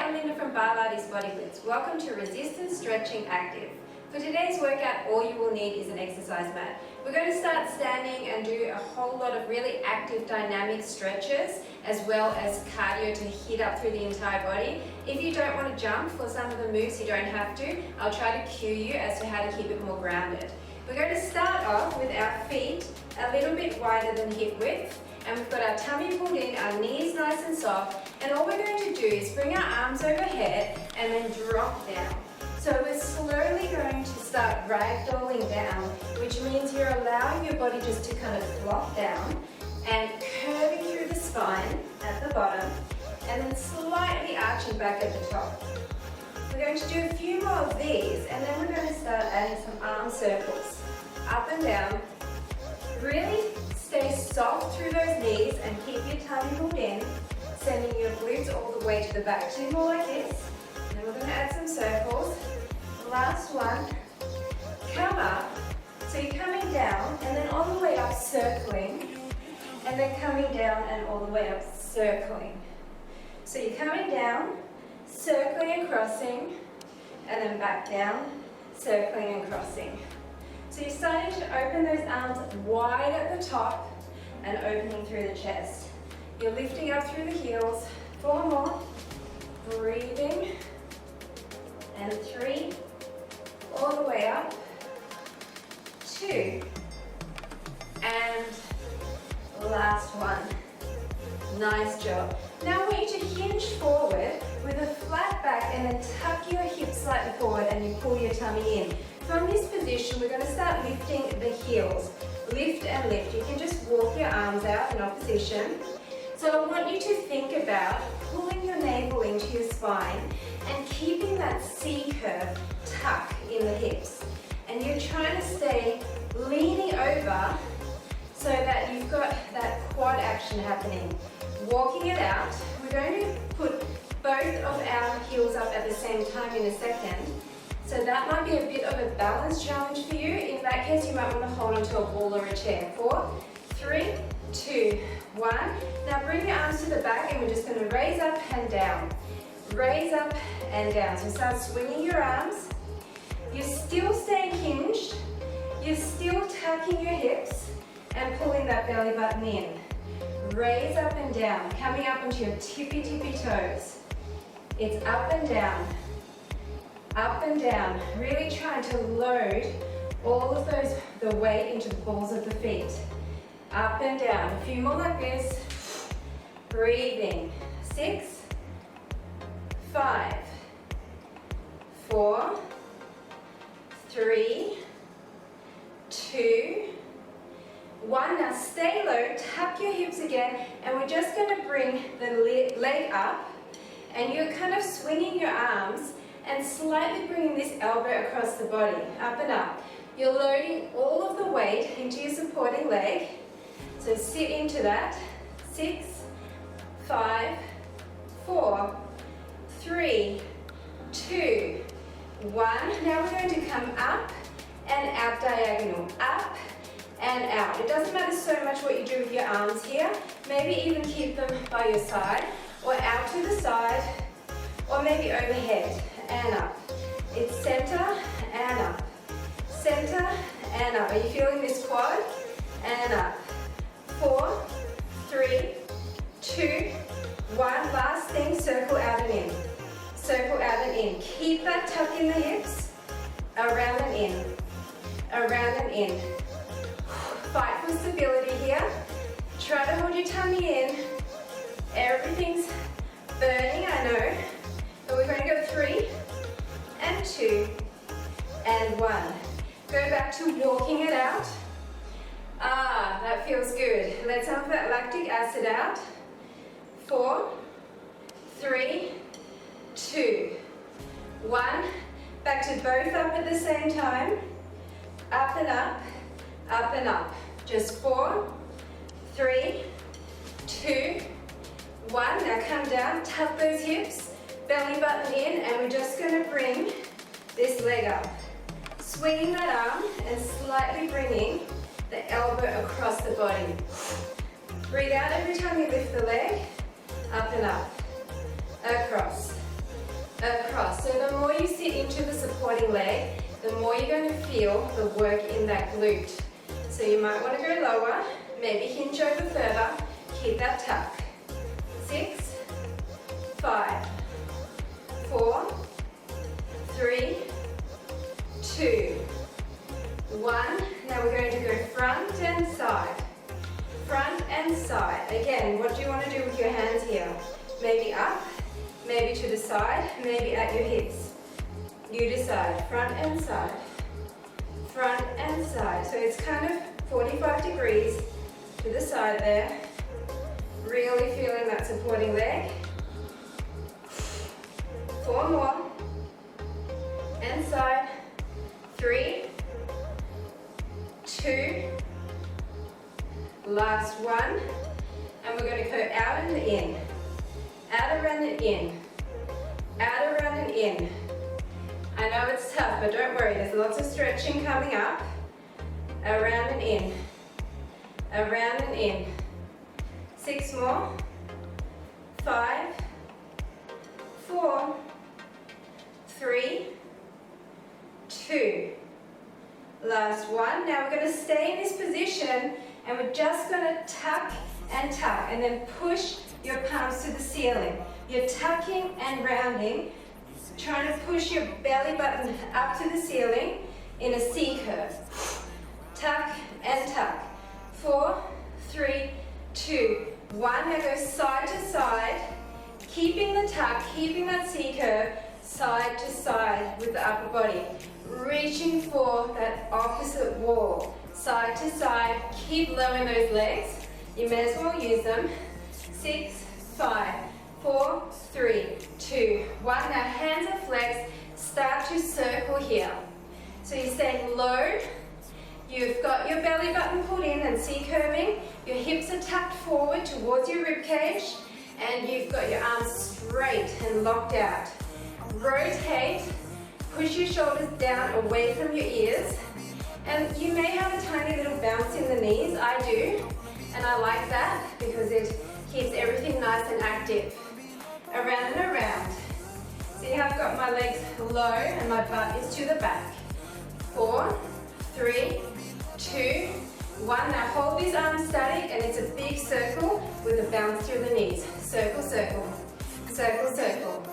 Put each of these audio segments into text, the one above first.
I'm Linda from Barlates Body Blitz. Welcome to Resistance Stretching Active. For today's workout, all you will need is an exercise mat. We're going to start standing and do a whole lot of really active dynamic stretches as well as cardio to hit up through the entire body. If you don't want to jump for some of the moves, you don't have to. I'll try to cue you as to how to keep it more grounded. We're going to start off with our feet a little bit wider than hip width, and we've got our tummy pulled in, our knees nice and soft, and all we're going to do is bring our arms overhead and then drop down. So we're slowly going to start ragdolling down, which means you're allowing your body just to kind of flop down and curving through the spine at the bottom and then slightly arching back at the top. We're going to do a few more of these, and then we're going to start adding some arm circles up and down. Really stay soft through those knees and keep your tummy pulled in, sending your glutes all the way to the back. Two more like this, and then we're going to add some circles. Last one, come up. So you're coming down and then all the way up circling, and then coming down and all the way up circling. So you're coming down, circling and crossing, and then back down, circling and crossing. So you're starting to open those arms wide at the top and opening through the chest. You're lifting up through the heels. 4 more. Breathing. And 3. All the way up. 2. And last one. Nice job. Now I want you to hinge forward with a flat back and then tuck your hips slightly forward and you pull your tummy in. From this position, we're going to start lifting the heels. Lift and lift. You can just walk your arms out in opposition. So I want you to think about pulling your navel into your spine and keeping that C curve tuck in the hips. And you're trying to stay leaning over so that you've got that quad action happening. Walking it out, we're going to put both of our heels up at the same time in a second. So that might be a bit of a balance challenge for you. In that case, you might want to hold onto a wall or a chair. 4, 3, 2, 1. Now bring your arms to the back and we're just going to raise up and down. Raise up and down. So start swinging your arms. You're still staying hinged. You're still tucking your hips and pulling that belly button in. Raise up and down, coming up onto your tippy toes. It's up and down. Up and down, really trying to load all of the weight into the balls of the feet. Up and down, a few more like this. Breathing. 6, 5, 4, 3, 2, 1. Now stay low, tuck your hips again, and we're just going to bring the leg up, and you're kind of swinging your arms and slightly bringing this elbow across the body, up and up. You're loading all of the weight into your supporting leg. So sit into that. 6, 5, 4, 3, 2, 1. Now we're going to come up and out diagonal. Up and out. It doesn't matter so much what you do with your arms here. Maybe even keep them by your side, or out to the side, or maybe overhead. And up. It's center and up. Center and up. Are you feeling this quad? And up. 4, 3, 2, 1. Last thing, circle out and in. Circle out and in. Keep that tuck in the hips. Around and in. Around and in. Fight for stability here. Try to hold your tummy in. Everything's burning, I know. But we're going to go 3, and 2, and 1. Go back to walking it out. Ah, that feels good. Let some of that lactic acid out. 4, 3, 2, 1. Back to both up at the same time. Up and up, up and up. Just 4, 3, 2, 1. Now come down, tuck those hips. Belly button in, and we're just going to bring this leg up. Swinging that arm and slightly bringing the elbow across the body. Breathe out every time you lift the leg. Up and up. Across. across. So the more you sit into the supporting leg, the more you're going to feel the work in that glute. So you might want to go lower, maybe hinge over further, keep that tuck. 6, 5, 4, 3, 2, 1. Now we're going to go front and side. Front and side. Again, what do you want to do with your hands here? Maybe up, maybe to the side, maybe at your hips. You decide. Front and side. Front and side. So it's kind of 45 degrees to the side there. Really feeling that supporting leg. 4 more. And side. 3, 2, last one. And we're going to go out and in. Out around and in. Out around and in. I know it's tough, but don't worry, there's lots of stretching coming up. Around and in. Around and in. 6 more. 5, 4, 3, 2. Last one. Now we're going to stay in this position and we're just going to tuck and then push your palms to the ceiling. You're tucking and rounding, trying to push your belly button up to the ceiling in a C curve. Tuck and tuck. 4, 3, 2, 1. Now go side to side, keeping the tuck, keeping that C curve, side to side with the upper body. Reaching for that opposite wall. Side to side, keep low in those legs. You may as well use them. 6, 5, 4, 3, 2, 1. Now hands are flexed, start to circle here. So you're staying low, you've got your belly button pulled in and C-curving, your hips are tucked forward towards your rib cage, and you've got your arms straight and locked out. Rotate, push your shoulders down away from your ears, and you may have a tiny little bounce in the knees. I do, and I like that because it keeps everything nice and active. Around and around. See how I've got my legs low and my butt is to the back. 4, 3, 2, 1. Now hold these arms static and it's a big circle with a bounce through the knees. Circle, circle, circle, circle.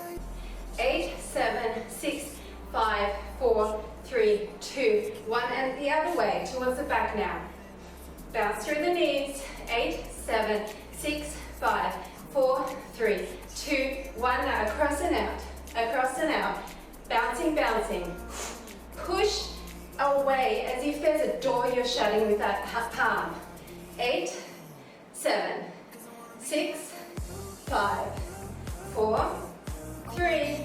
8, 7, 6, 5, 4, 3, 2, 1. And the other way, towards the back now. Bounce through the knees. 8, 7, 6, 5, 4, 3, 2, 1. Now across and out, across and out. Bouncing, bouncing. Push away as if there's a door you're shutting with that palm. 8, 7, 6, 5, 4, 3,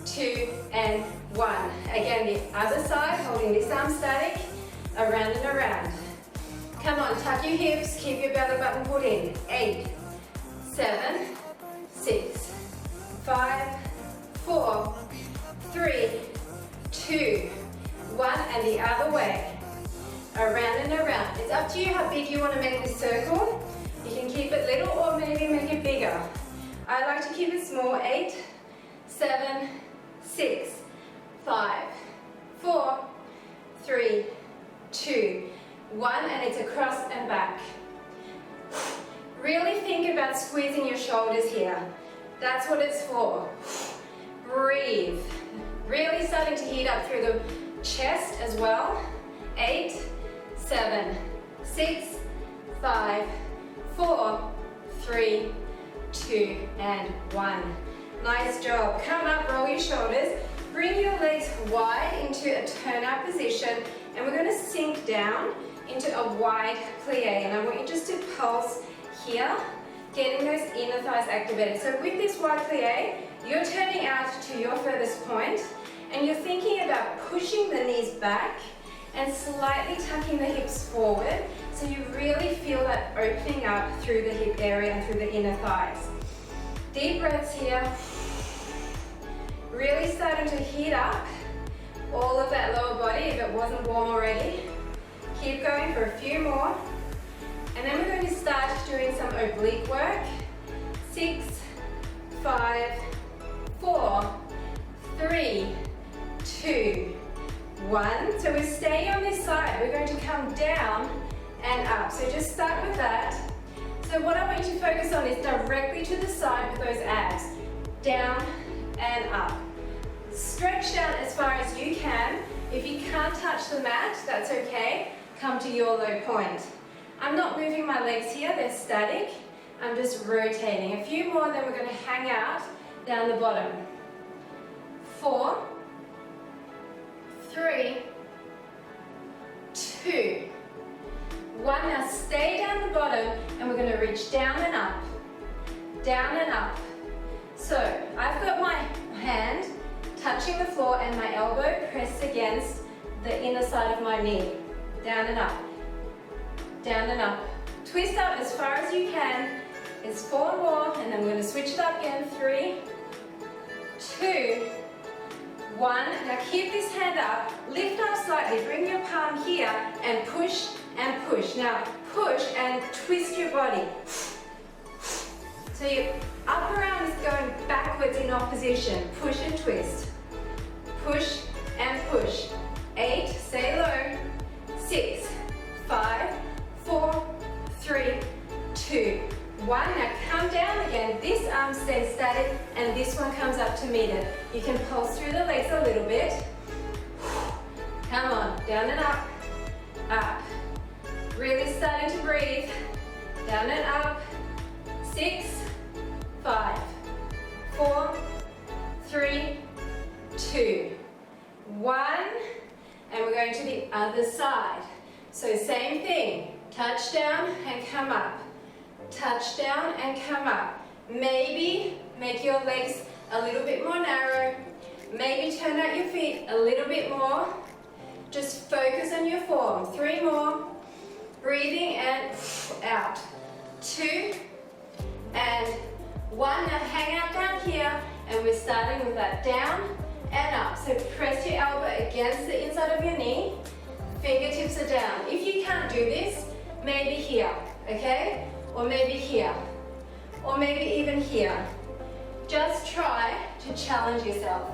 2, and 1. Again, the other side, holding this arm static, around and around. Come on, tuck your hips, keep your belly button put in. 8, 7, 6, 5, 4, 3, 2, 1, and the other way. Around and around. It's up to you how big you want to make this circle. You can keep it little or maybe make it bigger. I like to keep it small. 8, 7, 6, 5, 4, 3, 2, 1, and it's across and back. Really think about squeezing your shoulders here. That's what it's for. Breathe. Really starting to heat up through the chest as well. 8, 7, 6, 5, 4, 3, 2, and 1. Nice job. Come up, roll your shoulders. Bring your legs wide into a turn-out position, and we're going to sink down into a wide plie. And I want you just to pulse here, getting those inner thighs activated. So with this wide plie, you're turning out to your furthest point, and you're thinking about pushing the knees back and slightly tucking the hips forward, so you really feel that opening up through the hip area and through the inner thighs. Deep breaths here. Really starting to heat up all of that lower body if it wasn't warm already. Keep going for a few more. And then we're going to start doing some oblique work. 6, 5, 4, 3, 2, 1. So we stay on this side. We're going to come down and up. So just start with that. So what I want you to focus on is directly to the side with those abs. Down and up. Stretch down as far as you can. If you can't touch the mat, that's okay. Come to your low point. I'm not moving my legs here, they're static. I'm just rotating. A few more, then we're going to hang out down the bottom. 4, 3, 2, 1. Now stay down the bottom and we're going to reach down and up. Down and up. So I've got my hand touching the floor and my elbow pressed against the inner side of my knee. Down and up. Down and up. Twist up as far as you can. It's 4 more, and then we're going to switch it up again. 3, 2, 1. Now keep this hand up. Lift up slightly. Bring your palm here and push and push. Now push and twist your body. So your upper arm is going backwards in opposition. Push and twist. Push and push. 8, stay low. 6, 5, 4, 3, 2, 1. Now come down again. This arm stays static and this one comes up to meet it. You can pulse through the legs a little bit. Come on, down and up, up. Really starting to breathe. Down and up. 6, 5, 4, 3, 2, 1. And we're going to the other side. So same thing. Touch down and come up. Touch down and come up. Maybe make your legs a little bit more narrow. Maybe turn out your feet a little bit more. Just focus on your form. 3 more. Breathing and out. 2 and 1. Now hang out down here and we're starting with that down and up. So press your elbow against the inside of your knee. Fingertips are down. If you can't do this, maybe here, okay? Or maybe here. Or maybe even here. Just try to challenge yourself.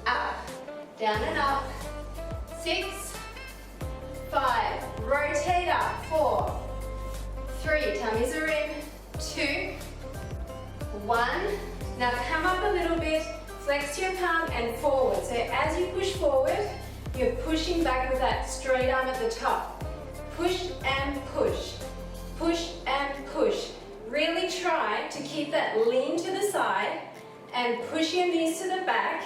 Up, down and up. 6, 5, rotate up. 4, 3, tummies are in. 2, 1. Now come up a little bit, flex your palm and forward. So as you push forward, you're pushing back with that straight arm at the top. Push and push. Push and push. Really try to keep that lean to the side and push your knees to the back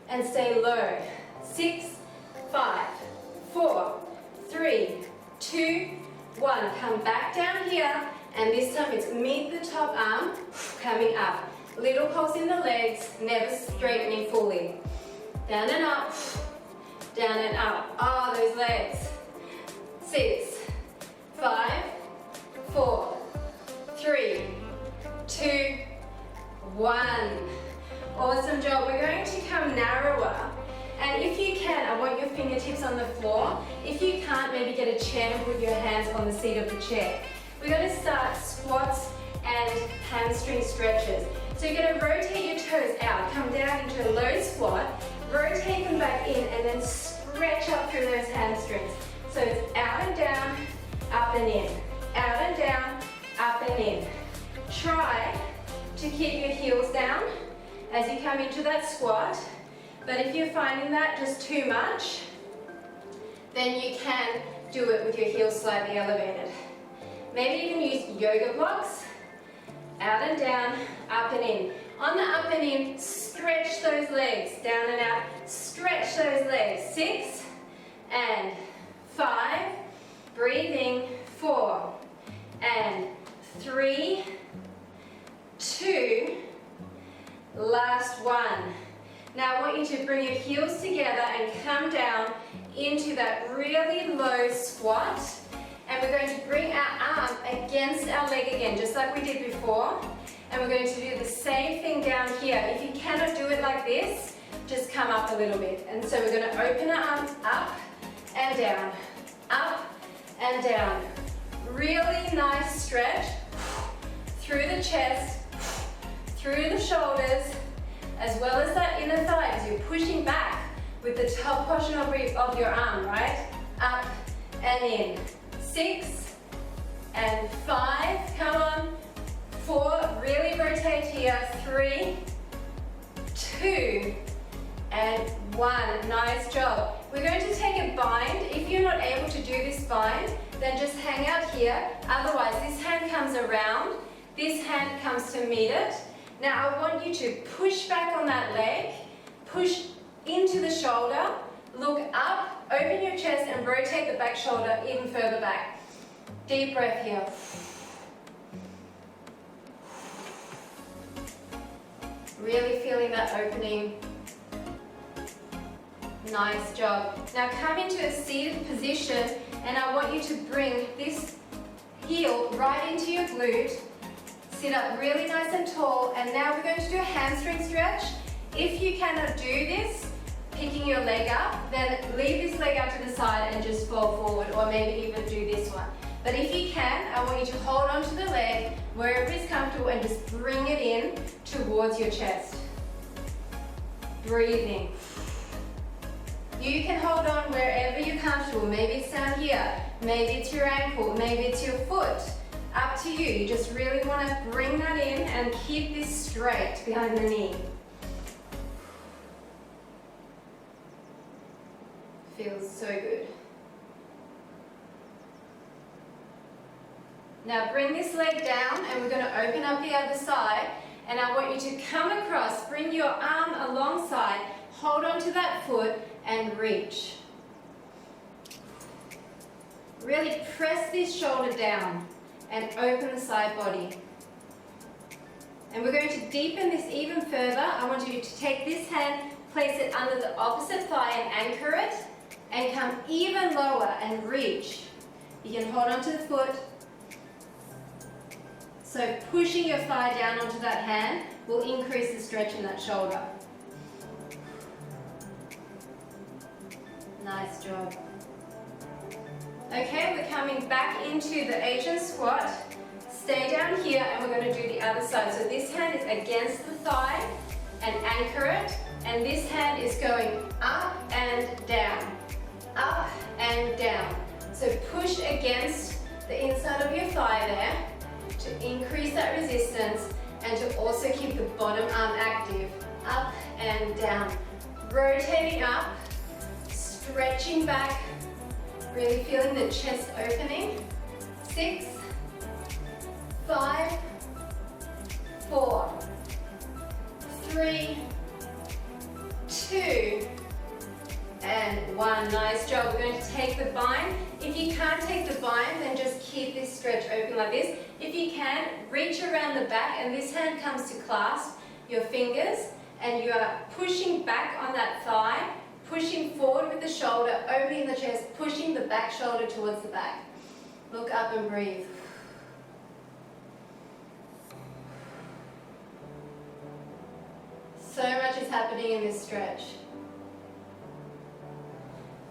and stay low. 6, 5, 4, 3, 2, 1. Come back down here and this time it's meet the top arm, coming up. Little pulse in the legs, never straightening fully. Down and up, down and up. Oh, those legs. 6, 5, 4, 3, 2, 1. Awesome job. We're going to come narrower. And if you can, I want your fingertips on the floor. If you can't, maybe get a chair and put your hands on the seat of the chair. We're going to start squats and hamstring stretches. So you're going to rotate your toes out, come down into a low squat, rotate them back in, and then stretch up through those hamstrings. So it's out and down, up and in. Out and down, up and in. Try to keep your heels down as you come into that squat. But if you're finding that just too much, then you can do it with your heels slightly elevated. Maybe you can use yoga blocks. Out and down, up and in. On the up and in, stretch those legs. Down and out, stretch those legs. 6 and 5. Breathing. 4 and 3, 2, last 1. Now I want you to bring your heels together and come down into that really low squat. And we're going to bring our arm against our leg again, just like we did before. And we're going to do the same thing down here. If you cannot do it like this, just come up a little bit. And so we're going to open our arms up and down, up and down. Really nice stretch through the chest, through the shoulders, as well as that inner thigh, because you're pushing back with the top portion of your arm, right? Up and in. 6 and 5, come on. 4, really rotate here. 3, 2, and 1. Nice job. We're going to take a bind. If you're not able to do this bind, then just hang out here. Otherwise, this hand comes around, this hand comes to meet it. Now I want you to push back on that leg, push into the shoulder, look up, open your chest and rotate the back shoulder even further back. Deep breath here. Really feeling that opening. Nice job. Now come into a seated position and I want you to bring this heel right into your glute. Sit up really nice and tall, and now we're going to do a hamstring stretch. If you cannot do this, picking your leg up, then leave this leg out to the side and just fall forward, or maybe even do this one. But if you can, I want you to hold on to the leg wherever it's comfortable and just bring it in towards your chest. Breathing. You can hold on wherever you're comfortable. Maybe it's down here, maybe it's your ankle, maybe it's your foot. Up to you. You just really want to bring that in and keep this straight behind the knee. Feels so good. Now bring this leg down and we're going to open up the other side, and I want you to come across, bring your arm alongside, hold on to that foot and reach. Really press this shoulder down and open the side body. And we're going to deepen this even further. I want you to take this hand, place it under the opposite thigh and anchor it, and come even lower and reach. You can hold onto the foot. So pushing your thigh down onto that hand will increase the stretch in that shoulder. Nice job. Okay, we're coming back into the Asian squat. Stay down here and we're going to do the other side. So this hand is against the thigh and anchor it. And this hand is going up and down. Up and down. So push against the inside of your thigh there to increase that resistance and to also keep the bottom arm active. Up and down. Rotating up, stretching back. Really feeling the chest opening. 6, 5, 4, 3, 2, and 1. Nice job. We're going to take the bind. If you can't take the bind, then just keep this stretch open like this. If you can, reach around the back and this hand comes to clasp your fingers and you are pushing back on that thigh, pushing forward with the shoulder, opening the chest, pushing the back shoulder towards the back. Look up and breathe. So much is happening in this stretch.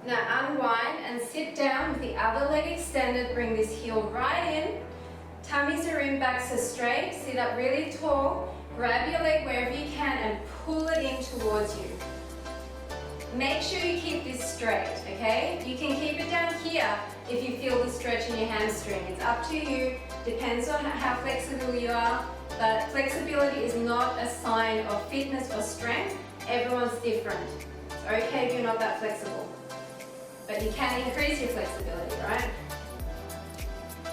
Now unwind and sit down with the other leg extended. Bring this heel right in. Tummies are in, backs are straight. Sit up really tall. Grab your leg wherever you can and pull it in towards you. Make sure you keep this straight, okay? You can keep it down here if you feel the stretch in your hamstring. It's up to you. Depends on how flexible you are. But flexibility is not a sign of fitness or strength. Everyone's different. It's okay if you're not that flexible. But you can increase your flexibility, right?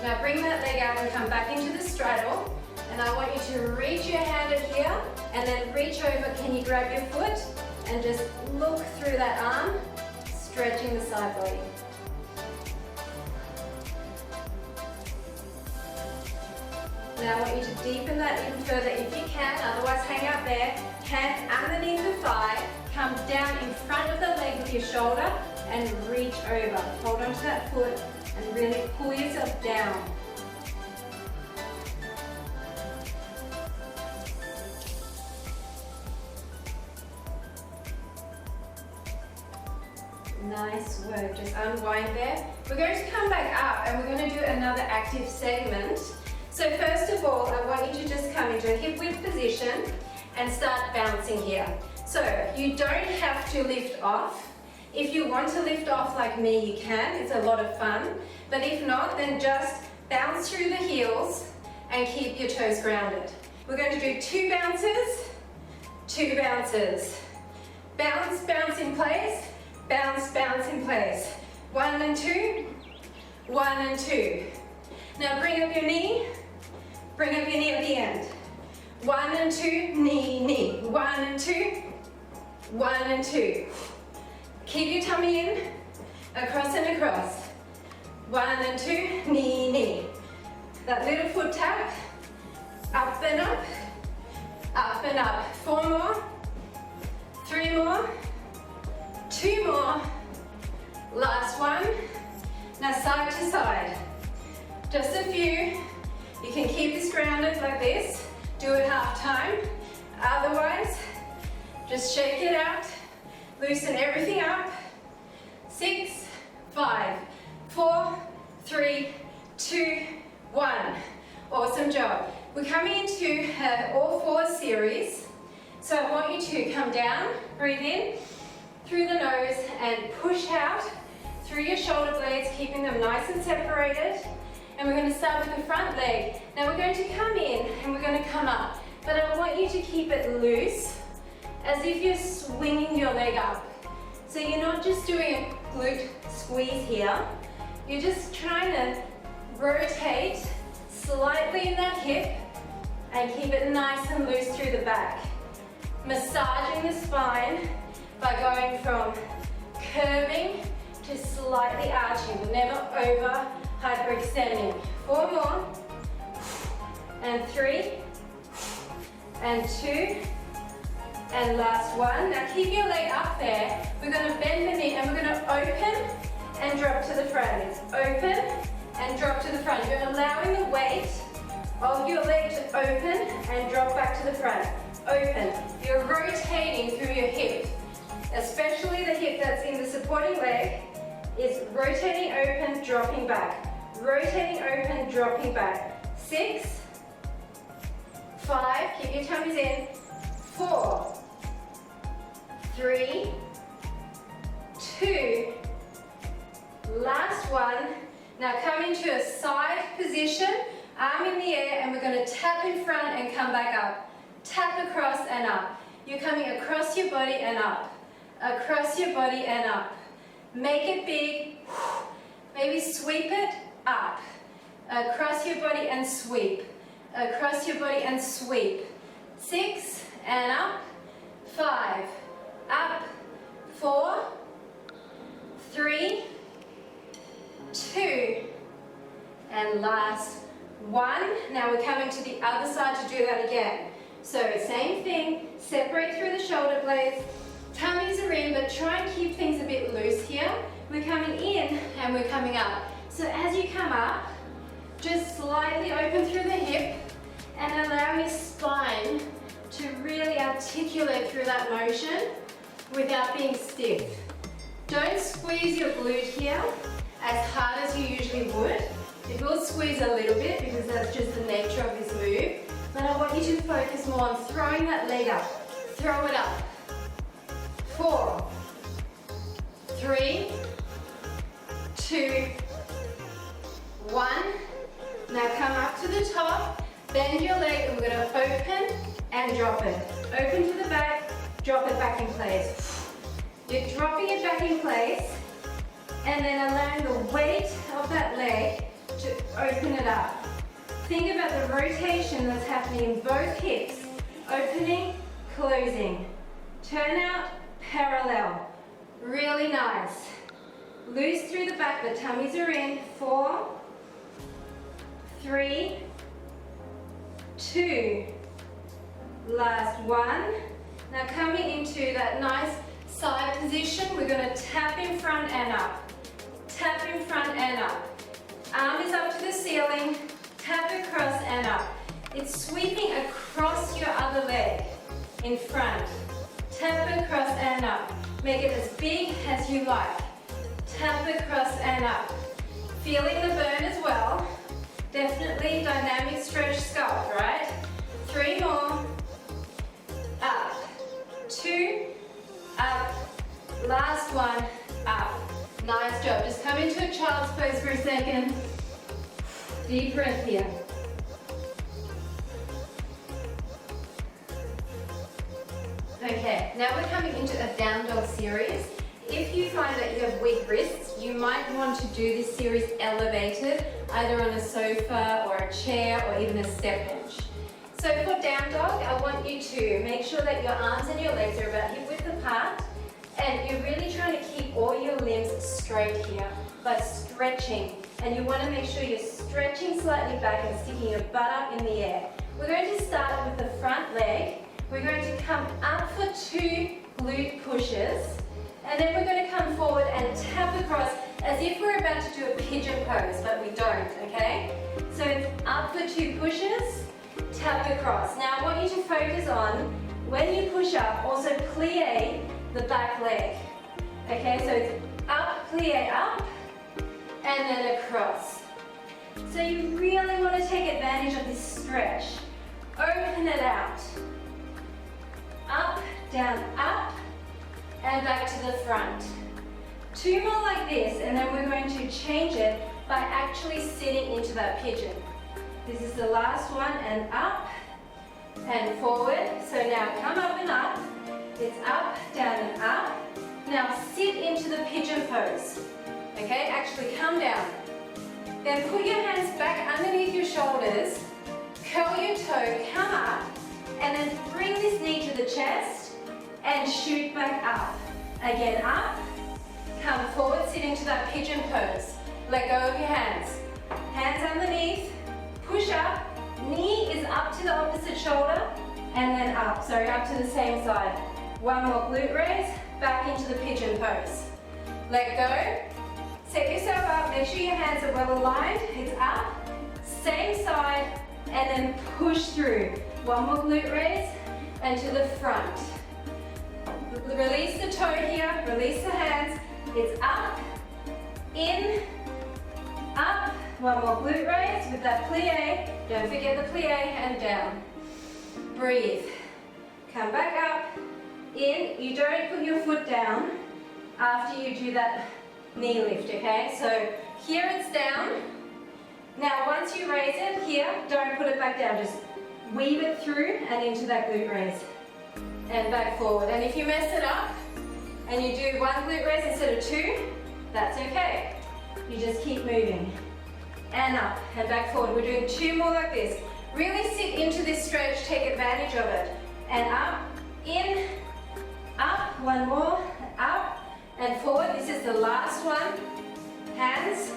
Now bring that leg out and come back into the straddle. And I want you to reach your hand at here and then reach over. Can you grab your foot and just look through that arm, stretching the side body. Now I want you to deepen that even further if you can, otherwise hang out there. Hands underneath the thigh, come down in front of the leg with your shoulder and reach over. Hold onto that foot and really pull yourself down. Nice work, just unwind there. We're going to come back up and we're going to do another active segment. So first of all, I want you to just come into a hip width position and start bouncing here. So you don't have to lift off. If you want to lift off like me, you can. It's a lot of fun. But if not, then just bounce through the heels and keep your toes grounded. We're going to do 2 bounces, 2 bounces. Bounce, bounce in place, bounce, bounce in place. 1 and 2, 1 and 2. Now bring up your knee, bring up your knee at the end. 1 and 2, knee, knee. 1 and 2, 1 and 2. Keep your tummy in, across and across. 1 and 2, knee, knee. That little foot tap, up and up, up and up. 4 more, 3 more, 2 more. Last one. Now side to side. Just a few. You can keep this grounded like this. Do it half time. Otherwise, just shake it out. Loosen everything up. 6, 5, 4, 3, 2, 1. Awesome job. We're coming into all 4 series. So I want you to come down, breathe in through the nose and push out through your shoulder blades, keeping them nice and separated. And we're going to start with the front leg. Now we're going to come in and we're going to come up. But I want you to keep it loose, as if you're swinging your leg up. So you're not just doing a glute squeeze here. You're just trying to rotate slightly in that hip and keep it nice and loose through the back. Massaging the spine by going from curving to slightly arching, never over hyperextending. 4 more, and 3, and 2, and last one. Now keep your leg up there. We're going to bend the knee and we're going to open and drop to the front. It's open and drop to the front. You're allowing the weight of your leg to open and drop back to the front. Open. You're rotating through your hip, especially the hip that's in the supporting leg. Is rotating open, dropping back. Rotating open, dropping back. 6, 5, keep your tummies in. 4, 3, 2, last one. Now come into a side position, arm in the air, and we're going to tap in front and come back up. Tap across and up. You're coming across your body and up. Across your body and up. Make it big. Maybe sweep it up. Across your body and sweep. Across your body and sweep. 6 and up. 5. Up. 4. 3. 2. And last one. Now we're coming to the other side to do that again. So same thing. Separate through the shoulder blades. Tummies are in, but try and keep things a bit loose here. We're coming in and we're coming up. So as you come up, just slightly open through the hip and allow your spine to really articulate through that motion without being stiff. Don't squeeze your glute here as hard as you usually would. It will squeeze a little bit because that's just the nature of this move. But I want you to focus more on throwing that leg up. Throw it up. 4, 3, 2, 1. Now come up to the top, bend your leg, and we're going to open and drop it. Open to the back, drop it back in place. You're dropping it back in place, and then allowing the weight of that leg to open it up. Think about the rotation that's happening in both hips. Opening, closing. Turn out, parallel. Really nice. Loose through the back, the tummies are in. 4, 3, 2. Last one. Now coming into that nice side position, we're going to tap in front and up. Tap in front and up. Arm is up to the ceiling. Tap across and up. It's sweeping across your other leg in front. Tap across and up. Make it as big as you like. Tap across and up. Feeling the burn as well. Definitely dynamic stretch sculpt, right? 3 more. Deep breath here. Okay, now we're coming into a down dog series. If you find that you have weak wrists, you might want to do this series elevated, either on a sofa or a chair or even a step bench. So for down dog, I want you to make sure that your arms and your legs are about hip width apart, and you're really trying to keep all your limbs straight here by stretching. And you want to make sure you're stretching slightly back and sticking your butt up in the air. We're going to start with the front leg. We're going to come up for 2 glute pushes, and then we're going to come forward and tap across as if we're about to do a pigeon pose, but we don't, okay? So it's up for 2 pushes, tap across. Now I want you to focus on, when you push up, also plie the back leg. Okay, so it's up, plie up, and then across. So you really want to take advantage of this stretch. Open it out. Up, down, up, and back to the front. 2 more like this, and then we're going to change it by actually sitting into that pigeon. This is the last one, and up, and forward. So now come up and up. It's up, down, and up. Now sit into the pigeon pose. Okay, actually come down. Then put your hands back underneath your shoulders, curl your toe, come up, and then bring this knee to the chest and shoot back up. Again, up, come forward, sit into that pigeon pose. Let go of your hands. Hands underneath, push up, knee is up to the opposite shoulder, and then up, sorry, up to the same side. 1 more glute raise, back into the pigeon pose. Let go, set yourself up, make sure your hands are well aligned, it's up, same side, and then push through. 1 more glute raise, and to the front. Release the toe here, release the hands, it's up, in, up, 1 more glute raise with that plie, don't forget the plie, and down. Breathe, come back up, in, you don't put your foot down after you do that knee lift, okay? So here it's down. Now once you raise it here, don't put it back down, just weave it through and into that glute raise. And back forward. And if you mess it up and you do 1 glute raise instead of 2, that's okay. You just keep moving. And up and back forward. We're doing 2 more like this. Really sit into this stretch, take advantage of it. And up, in, up, 1 more, up, and forward. This is the last one. Hands,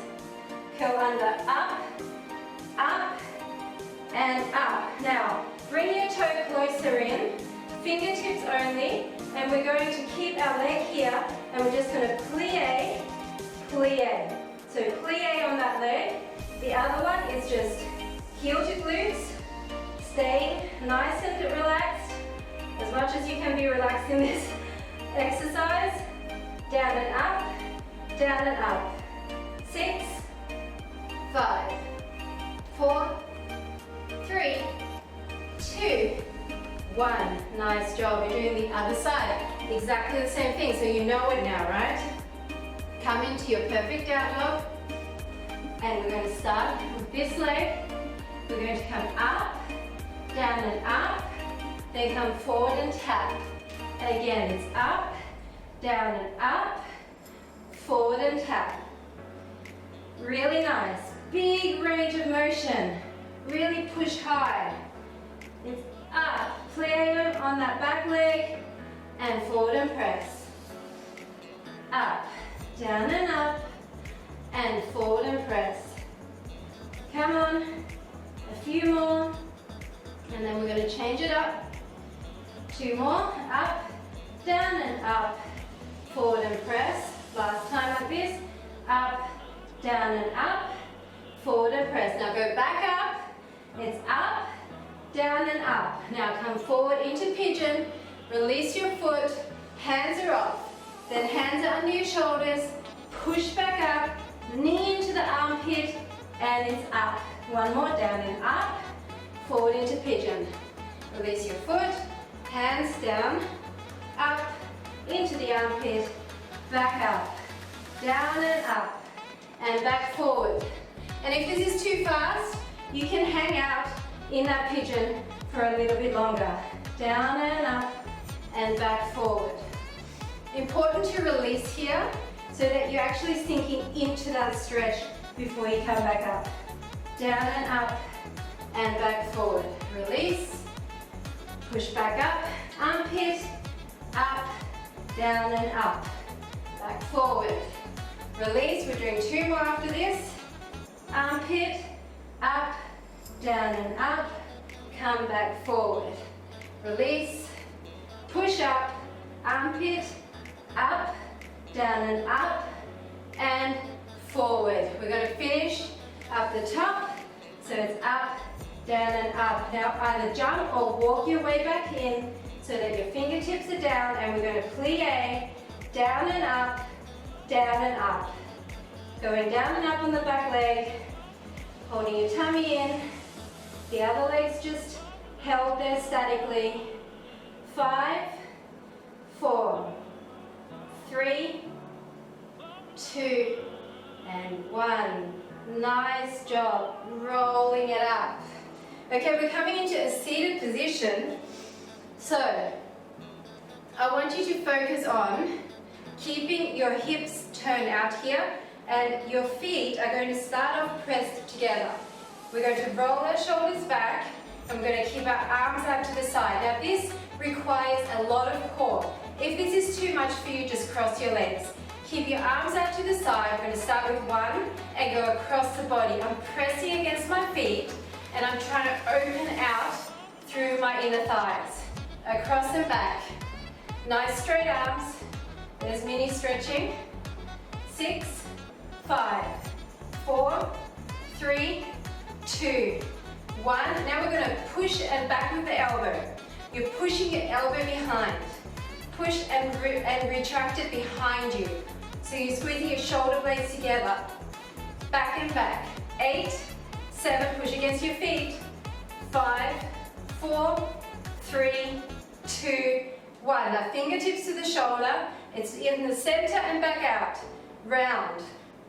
curl under, up, and up. Now, bring your toe closer in, fingertips only, and we're going to keep our leg here, and we're just going to plie, plie. So plie on that leg. The other one is just heel to glutes, staying nice and relaxed, as much as you can be relaxed in this exercise. Down and up, down and up. 6, 5, 4, 3, 2, 1. Nice job. You're doing the other side. Exactly the same thing, so you know it now, right? Come into your perfect down dog. And we're going to start with this leg. We're going to come up, down and up, then come forward and tap. And again, it's up, down and up, forward and tap. Really nice. Big range of motion. Really push high. It's up, plie on that back leg, and forward and press. Up, down and up, and forward and press. Come on, a few more, and then we're going to change it up. 2 more, up, down and up, forward and press. Last time like this, up, down and up, forward and press. Now go back up, it's up, down and up. Now come forward into pigeon, release your foot, hands are off. Then hands are under your shoulders, push back up, knee into the armpit, and it's up. 1 more, down and up, forward into pigeon. Release your foot, hands down, up, into the armpit, back up, down and up, and back forward. And if this is too fast, you can hang out in that pigeon for a little bit longer. Down and up and back forward. Important to release here so that you're actually sinking into that stretch before you come back up. Down and up and back forward. Release, push back up, armpit, up, down and up, back forward. Release, we're doing 2 more after this. Armpit, up, down and up, come back forward. Release, push up, armpit, up, down and up, and forward. We're going to finish up the top, so it's up, down and up. Now either jump or walk your way back in so that your fingertips are down, and we're going to plie, down and up, down and up. Going down and up on the back leg, holding your tummy in, the other leg's just held there statically. 5, 4, 3, 2, and 1. Nice job, rolling it up. Okay, we're coming into a seated position. So, I want you to focus on keeping your hips turned out here, and your feet are going to start off pressed together. We're going to roll our shoulders back, and we're going to keep our arms out to the side. Now this requires a lot of core. If this is too much for you, just cross your legs. Keep your arms out to the side. We're going to start with 1 and go across the body. I'm pressing against my feet, and I'm trying to open out through my inner thighs. Across and back. Nice straight arms. There's mini stretching. 6, 5, 4, 3, 2, 1. Now we're going to push and back with the elbow. You're pushing your elbow behind. Push and retract it behind you. So you're squeezing your shoulder blades together. Back and back. 8, 7, push against your feet. 5, 4, 3, 2, 1. Now fingertips to the shoulder. It's in the center and back out. Round.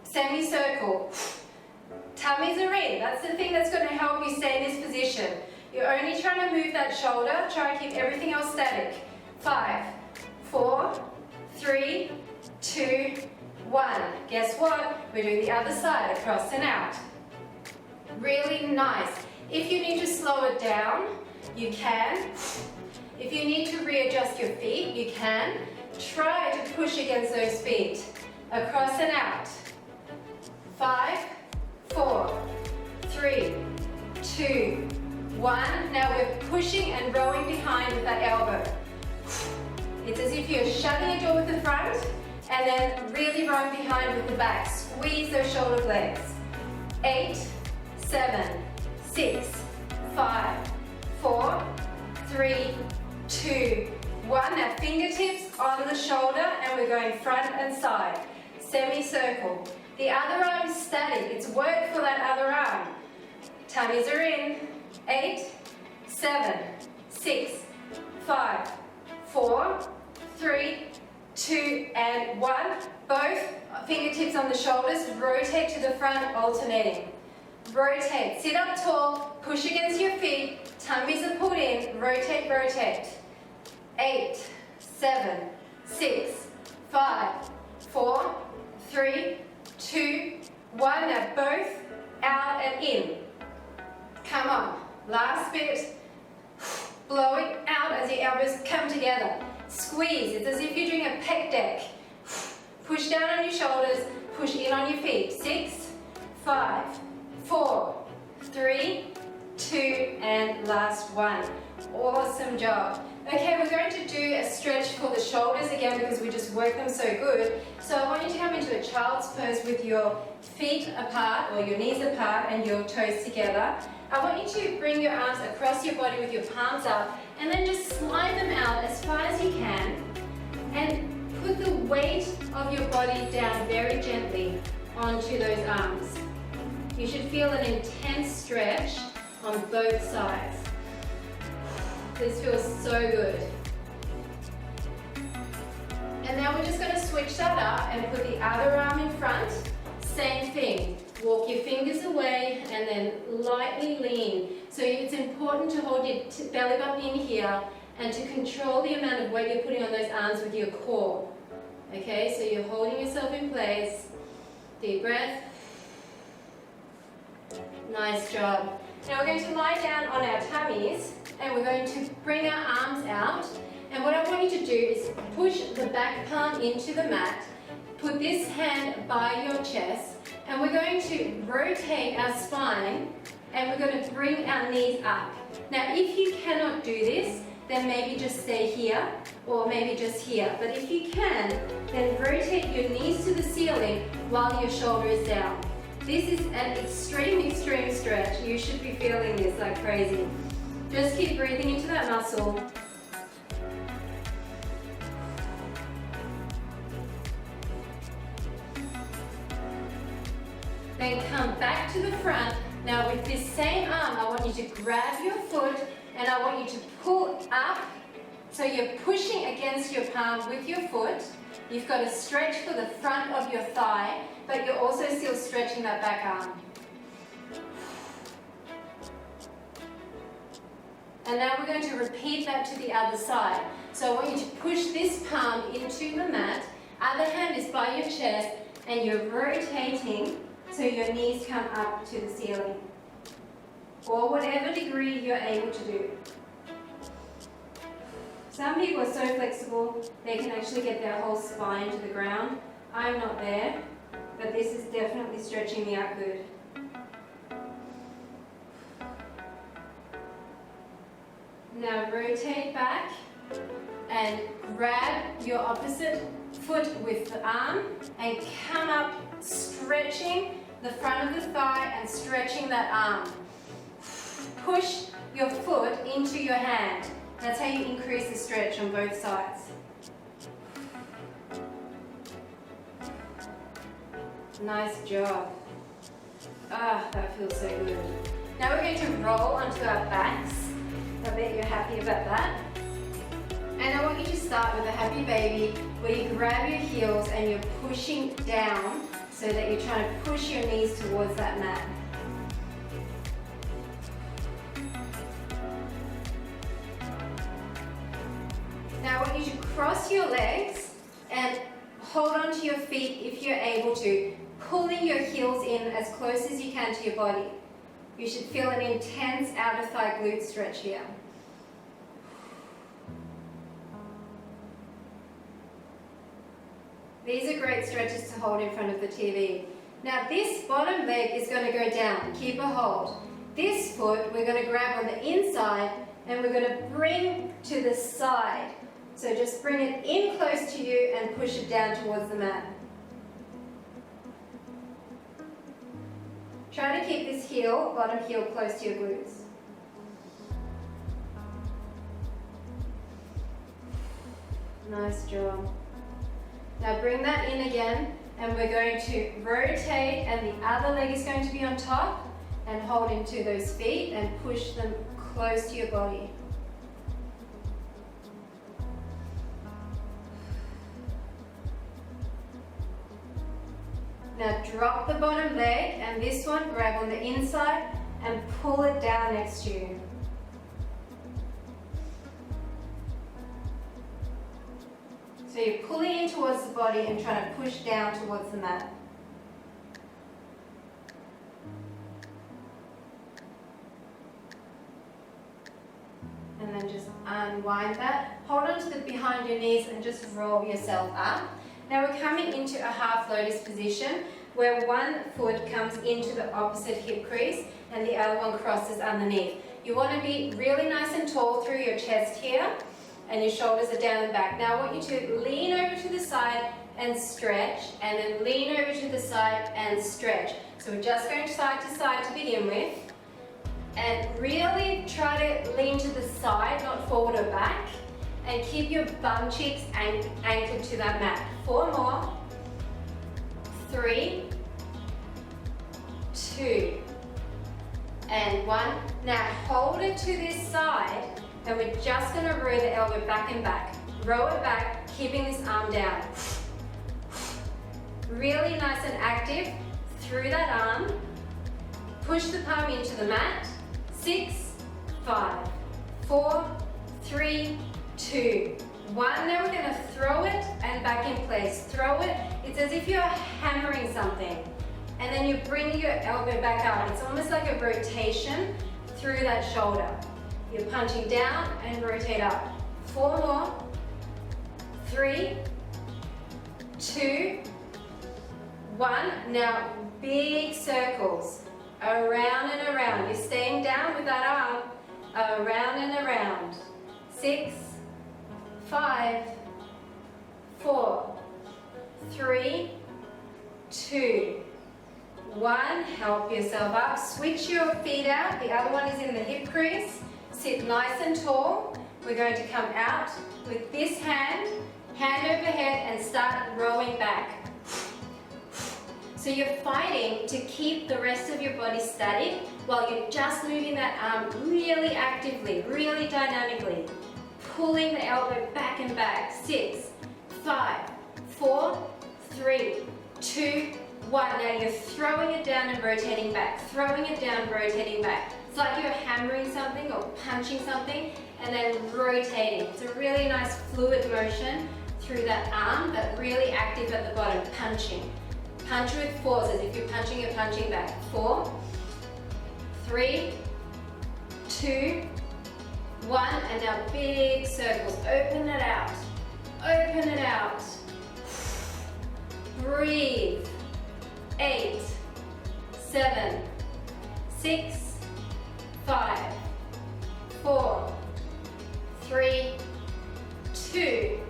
Semicircle. Tummies are in. That's the thing that's going to help you stay in this position. You're only trying to move that shoulder. Try and keep everything else static. 5, 4, 3, 2, 1. Guess what? We're doing the other side, across and out. Really nice. If you need to slow it down, you can. If you need to readjust your feet, you can. Try to push against those feet. Across and out. 5, 4, 3, 2, 1. Now we're pushing and rowing behind with that elbow. It's as if you're shutting a door with the front and then really rowing behind with the back. Squeeze those shoulder blades. 8, 7, 6, 5, 4, 3, 2, 1. Now fingertips on the shoulder, and we're going front and side. Semicircle. The other arm is static. It's work for that other arm. Tummies are in. 8, 7, 6, 5, 4, 3, 2, and 1. Both fingertips on the shoulders. Rotate to the front, alternating. Rotate. Sit up tall. Push against your feet. Tummies are pulled in. Rotate, rotate. 8, 7, 6, 5, 4, 3, 2, 1. Now both out and in. Come on. Last bit. Blow it out as your elbows come together. Squeeze. It's as if you're doing a pec deck. Push down on your shoulders. Push in on your feet. 6, 5, 4, 3, 2, and last one. Awesome job. Okay, we're going to do a stretch for the shoulders again because we just worked them so good. So I want you to come into a child's pose with your feet apart or your knees apart and your toes together. I want you to bring your arms across your body with your palms up and then just slide them out as far as you can and put the weight of your body down very gently onto those arms. You should feel an intense stretch on both sides. This feels so good. And now we're just going to switch that up and put the other arm in front. Same thing. Walk your fingers away and then lightly lean. So it's important to hold your belly button in here and to control the amount of weight you're putting on those arms with your core. Okay, so you're holding yourself in place. Deep breath. Nice job. Now we're going to lie down on our tummies and we're going to bring our arms out. And what I want you to do is push the back palm into the mat. Put this hand by your chest and we're going to rotate our spine and we're going to bring our knees up. Now if you cannot do this, then maybe just stay here or maybe just here. But if you can, then rotate your knees to the ceiling while your shoulder is down. This is an extreme stretch. You should be feeling this like crazy. Just keep breathing into that muscle. Then come back to the front. Now with this same arm, I want you to grab your foot and I want you to pull up. So you're pushing against your palm with your foot. You've got to stretch for the front of your thigh, but you're also still stretching that back arm. And now we're going to repeat that to the other side. So I want you to push this palm into the mat. Other hand is by your chest and you're rotating so your knees come up to the ceiling. Or whatever degree you're able to do. Some people are so flexible, they can actually get their whole spine to the ground. I'm not there, but this is definitely stretching me out good. Now rotate back and grab your opposite foot with the arm and come up, stretching the front of the thigh and stretching that arm. Push your foot into your hand. That's how you increase the stretch on both sides. Nice job. Ah, that feels so good. Now we're going to roll onto our backs. I bet you're happy about that. And I want you to start with a happy baby where you grab your heels and you're pushing down so that you're trying to push your knees towards that mat. Now I want you to cross your legs and hold on to your feet if you're able to, pulling your heels in as close as you can to your body. You should feel an intense outer thigh glute stretch here. These are great stretches to hold in front of the TV. Now this bottom leg is going to go down. Keep a hold. This foot we're going to grab on the inside and we're going to bring to the side. So just bring it in close to you and push it down towards the mat. Try to keep this heel, bottom heel, close to your glutes. Nice job. Now bring that in again and we're going to rotate and the other leg is going to be on top and hold into those feet and push them close to your body. Now drop the bottom leg and this one grab on the inside and pull it down next to you. So you're pulling in towards the body and trying to push down towards the mat. And then just unwind that. Hold on to the behind your knees and just roll yourself up. Now we're coming into a half lotus position where one foot comes into the opposite hip crease and the other one crosses underneath. You want to be really nice and tall through your chest here and your shoulders are down and back. Now I want you to lean over to the side and stretch and then lean over to the side and stretch. So we're just going side to side to begin with and really try to lean to the side, not forward or back. And keep your bum cheeks anchored to that mat. 4 more. 3, 2, and 1. Now hold it to this side and we're just going to row the elbow back and back. Row it back, keeping this arm down. Really nice and active through that arm. Push the palm into the mat. 6, 5, 4, 3, 2, 1. Now we're going to throw it and back in place. Throw it. It's as if you're hammering something. And then you bring your elbow back up. It's almost like a rotation through that shoulder. You're punching down and rotate up. 4 more. 3, 2, 1. Now big circles. Around and around. You're staying down with that arm. Around and around. 6, 5, 4, 3, 2, 1. Help yourself up. Switch your feet out. The other one is in the hip crease. Sit nice and tall. We're going to come out with this hand over head, and start rowing back. So you're fighting to keep the rest of your body static while you're just moving that arm really actively, really dynamically. Pulling the elbow back and back. 6, 5, 4, 3, 2, 1. Now you're throwing it down and rotating back. Throwing it down, rotating back. It's like you're hammering something or punching something and then rotating. It's a really nice fluid motion through that arm, but really active at the bottom, punching. Punch with 4s as if you're punching, you're punching back. 4, 3, 2, 1, and now big circles. Open it out. Open it out. Breathe. 8, 7, 6, 5, 4, 3, 2,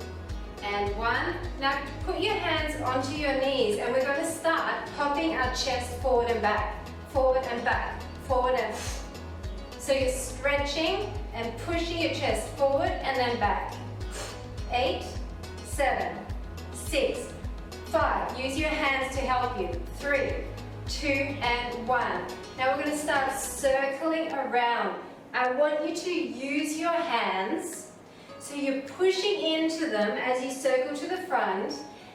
and 1. Now put your hands onto your knees, and we're going to start popping our chest forward and back, forward and back, forward and back. So you're stretching and pushing your chest forward and then back. 8, 7, 6, 5. Use your hands to help you. 3, 2, and 1. Now we're going to start circling around. I want you to use your hands. So you're pushing into them as you circle to the front,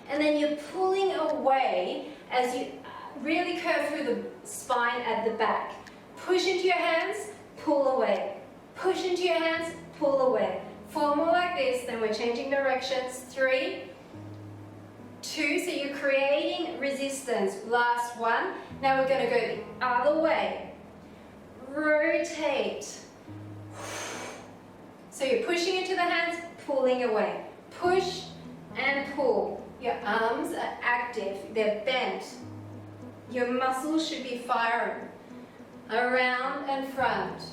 and then you're pulling away as you really curve through the spine at the back. Push into your hands, pull away. Push into your hands, pull away. 4 more like this, then we're changing directions. 3, 2, so you're creating resistance. Last one. Now we're going to go the other way. Rotate. So you're pushing into the hands, pulling away. Push and pull. Your arms are active, they're bent. Your muscles should be firing. Around and front.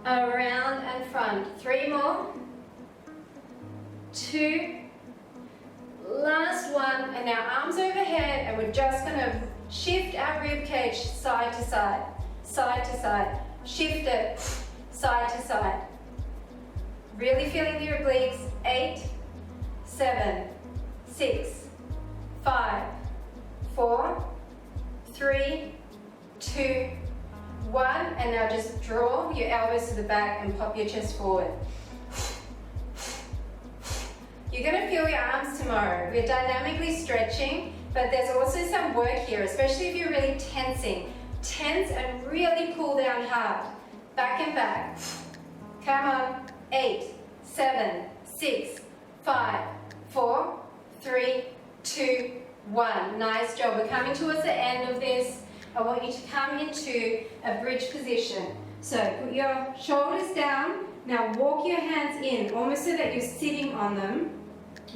Around and front. 3 more. 2. Last one. And now arms overhead, and we're just going to shift our rib cage side to side. Side to side. Shift it side to side. Really feeling the obliques. 8, 7, 6, 5, 4, 3, 2, 1. And now just draw your elbows to the back and pop your chest forward. You're going to feel your arms tomorrow. We're dynamically stretching, but there's also some work here, especially if you're really tensing. Tense and really pull down hard. Back and back. Come on. 8, 7, 6, 5, 4, 3, 2, 1. Nice job. We're coming towards the end of this. I want you to come into a bridge position. So put your shoulders down. Now walk your hands in, almost so that you're sitting on them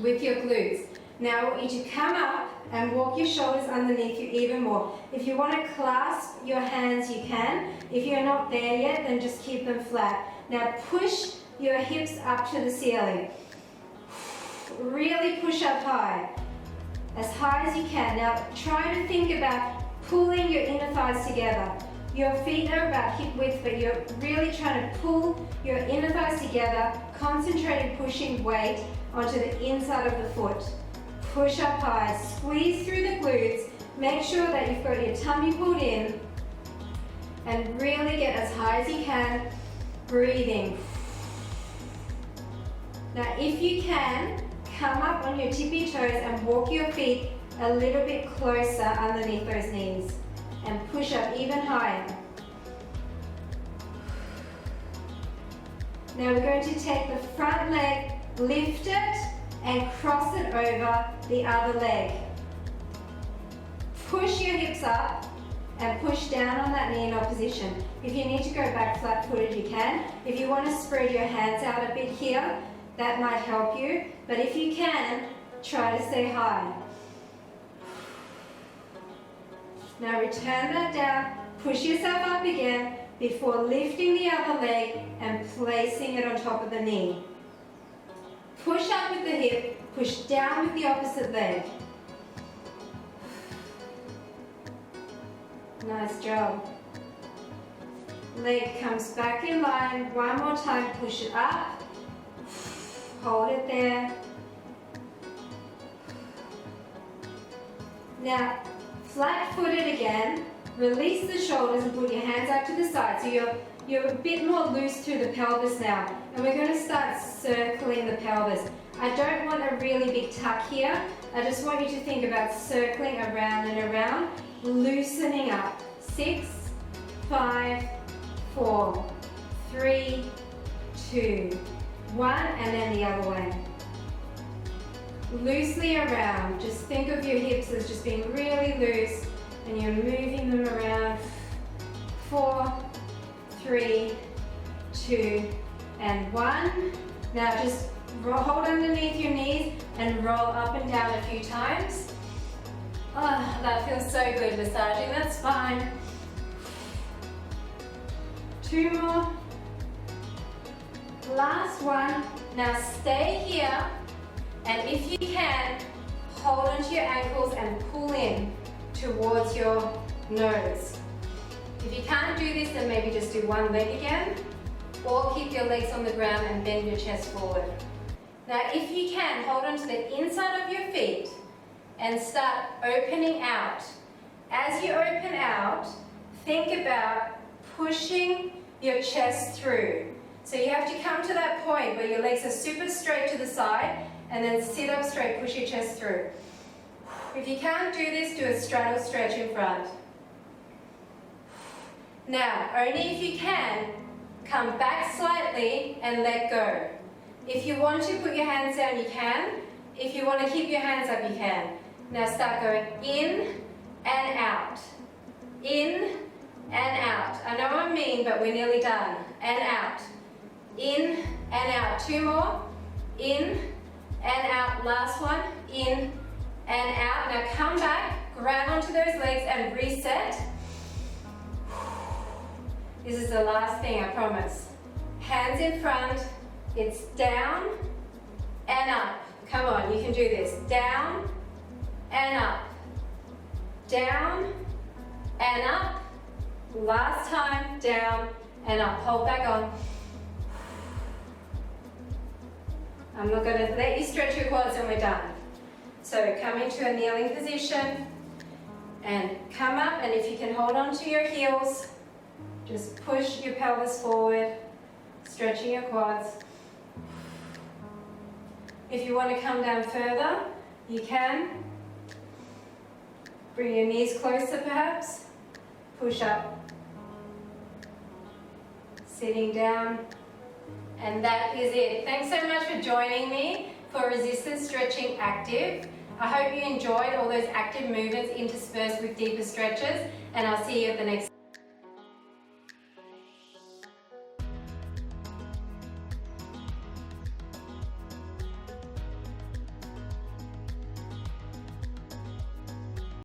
with your glutes. Now I want you to come up and walk your shoulders underneath you even more. If you want to clasp your hands, you can. If you're not there yet, then just keep them flat. Now push your hips up to the ceiling. Really push up high, as high as you can. Now try to think about pulling your inner thighs together. Your feet are about hip width, but you're really trying to pull your inner thighs together, concentrated pushing weight onto the inside of the foot. Push up high, squeeze through the glutes, make sure that you've got your tummy pulled in, and really get as high as you can, breathing. Now if you can, come up on your tippy toes and walk your feet a little bit closer underneath those knees. and push up even higher. Now we're going to take the front leg, lift it, and cross it over the other leg. Push your hips up and push down on that knee in opposition. If you need to go back flat-footed, you can. If you want to spread your hands out a bit here, that might help you. But if you can, try to stay high. Now return that down, push yourself up again before lifting the other leg and placing it on top of the knee. Push up with the hip, push down with the opposite leg. Nice job. Leg comes back in line. One more time, push it up. Hold it there. Now, flat-footed again. Release the shoulders and put your hands out to the side. So you're a bit more loose through the pelvis now. And we're going to start circling the pelvis. I don't want a really big tuck here. I just want you to think about circling around and around, loosening up. 6, 5, 4, 3, 2, 1, and then the other way. Loosely around. Just think of your hips as just being really loose, and you're moving them around. 4, 3, 2, and 1. Now just hold underneath your knees and roll up and down a few times. Oh, that feels so good, massaging that spine. 2 more. Last one. Now stay here, and if you can, hold onto your ankles and pull in towards your nose. If you can't do this, then maybe just do one leg again, or keep your legs on the ground and bend your chest forward. Now if you can, hold onto the inside of your feet and start opening out. As you open out, think about pushing your chest through. So you have to come to that point where your legs are super straight to the side, and then sit up straight, push your chest through. If you can't do this, do a straddle stretch in front. Now, only if you can, come back slightly and let go. If you want to put your hands down, you can. If you want to keep your hands up, you can. Now start going in and out. In and out. I know I'm mean, but we're nearly done. And out. In and out. 2 more. In and out. Last one. In and out. Now come back, grab onto those legs and reset. This is the last thing, I promise. Hands in front. It's down and up. Come on, you can do this. Down and up. Down and up. Last time, down and up. Hold back on. I'm not going to let you stretch your quads and we're done. So come into a kneeling position and come up, and if you can hold on to your heels, just push your pelvis forward, stretching your quads. If you want to come down further, you can. Bring your knees closer perhaps. Push up. Sitting down. And that is it. Thanks so much for joining me for Resistance Stretching Active. I hope you enjoyed all those active movements interspersed with deeper stretches, and I'll see you at the next